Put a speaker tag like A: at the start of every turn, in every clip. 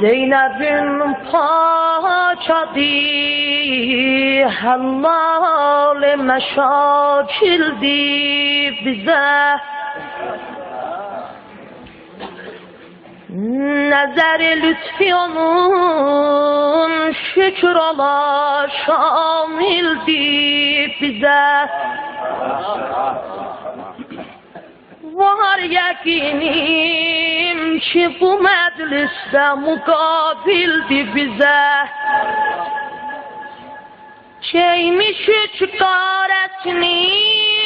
A: Zeynep'in paçadı helal meşakildi bize. Nazar-ı lütfi onun şükür ola şamildi bize. Var yakinim ki bu mecliste mukabildi bize. Şeymiş çıkaretini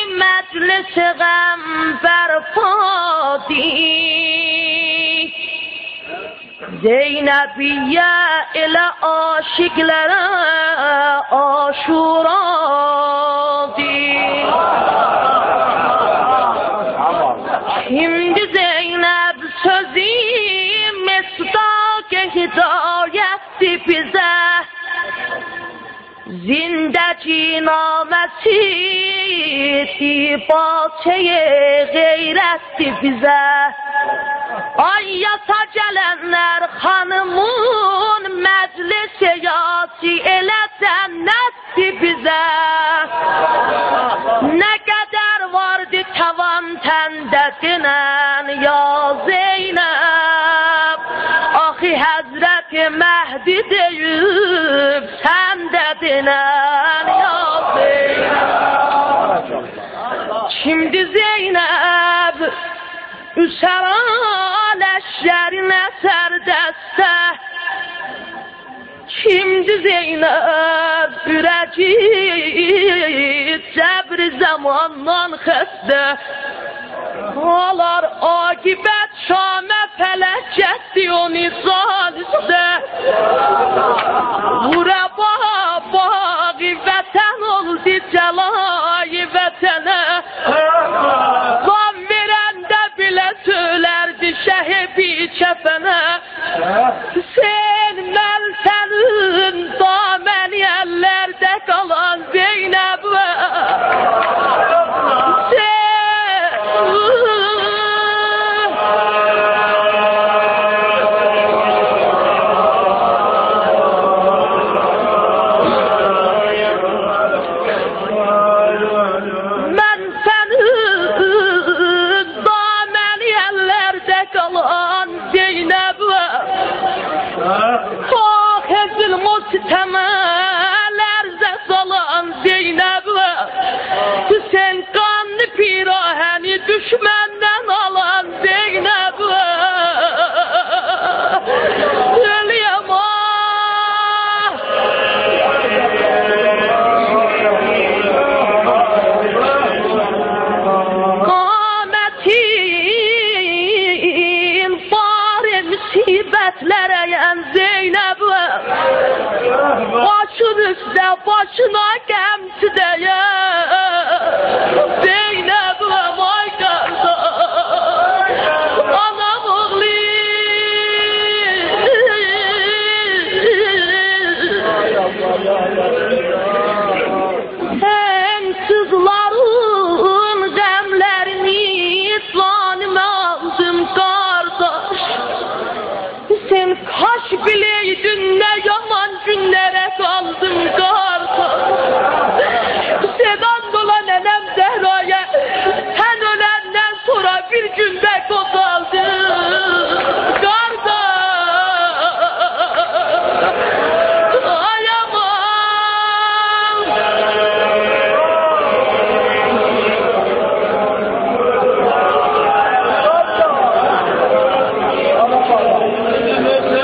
A: meclis-i gam berfadi. Zeynep'ye ile aşıklara aşuradı. Şimdi Zeynep sözü mesdak hidayetti bize. Zindeci namesi tibateye gayretti bize. Ay yasa gelenler hanımın meclise yasi ele cennetti bize. Ne kadar vardı tavan tendetinen ya Zeynep. Ahi Hazreti Mehdi deyip sen dedinen ya Zeynep. Şimdi Zeynep Üseran eşlerine serdeste. Şimdi Zeynep üreci cebri zamandan xəstə. Alar akibet şame felaketdi o nizal üstə. Vuraba bağı vətən oldu cəlayı vətənə. Qan verəndə bilə söylərdi şəhibi kəfənə. Sen melsenin damen yerlerde kalan Zeynep. Ben senin damen yerlerde kalan Zeynep. Hezil muhtemelerze salan Zeynep. Sen kanlı piraheni düşmenden alan Zeynep. Söyleyemem. Kametin bari musibetlere yen Zeynep. Başın üstte başına gemsi diye Zeynep vay kardeş anam oğlu. Sen sızların gemlerini zanime aldım kardeş. Sen kaş bileydin ne yaman günlere kaldım kardeş. Sedan dolan nenem Zehra'ya sen ölenden sonra bir günde kozaldı kardeş. Ayamam.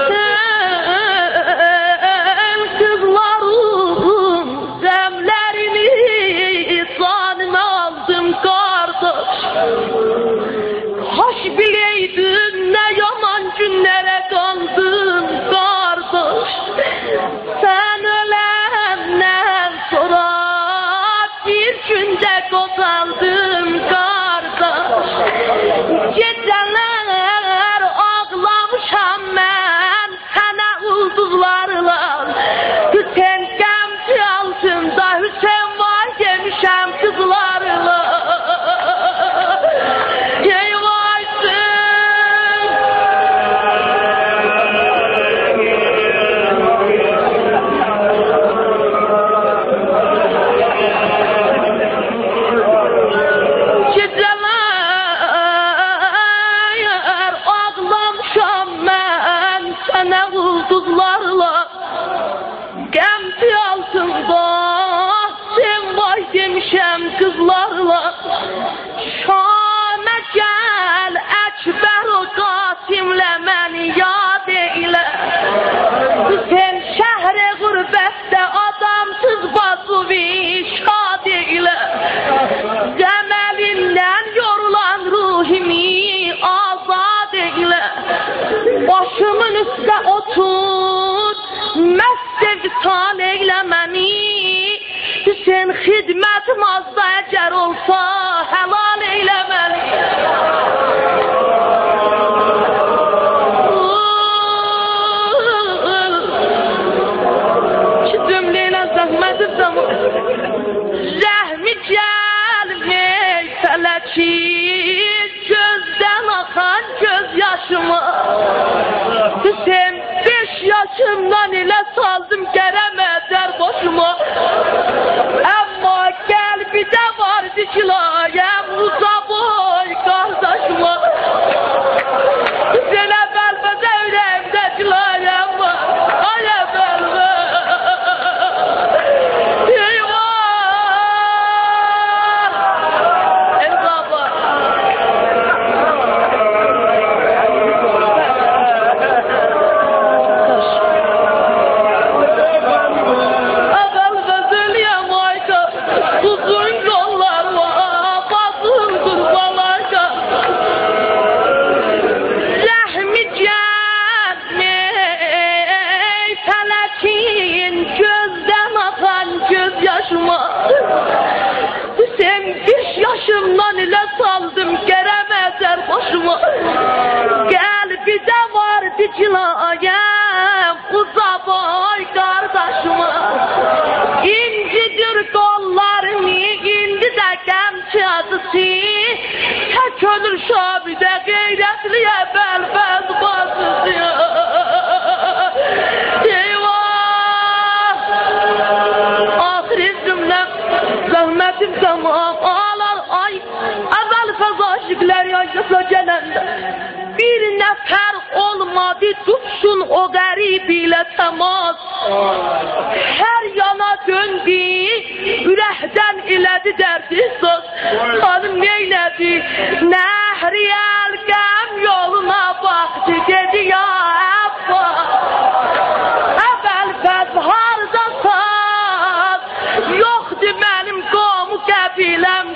A: Sen kızların Başımın üstə otur, məst visal eylə məni. Sen xidmətim azda əgər olsa, helal eylə məni. Zəhməti zaman rəhmi gəlmey fələki gözdən axan göz yaşıma. Sen 5 yaşımdan ilə saldım gərəmədər boşuma. Amma qəlbidə vardı kilayəm uzaboy qardaşıma. Sənə bəlbədə ürəyimdə kilayəm var. Ayə bəlbə. Sen 5 yaşımdan ile saldım gərəmədər boşuma. Qəlbidə vardı cilayəm uzaboy qardaşıma. İncidir qollarını indi də qəmçadısı. Tək ölür şabidə qeyrətliyə bəlbəz basısı. Zəhmətim tamam ağlar ay. Əvvəl fəzaşıqlər yaşasa gələndə bir nəfər olmadı tutsun o qərib ilə təmas. Hər yana döndü, ürəkdən elədi dərdi söz. Xanım neylədi? Nəhri əlqəm yoluna baxdı, dedi ya Əbbas. Əvvəl fəz hardasan? Yoxdur mənim qomu qəbiləm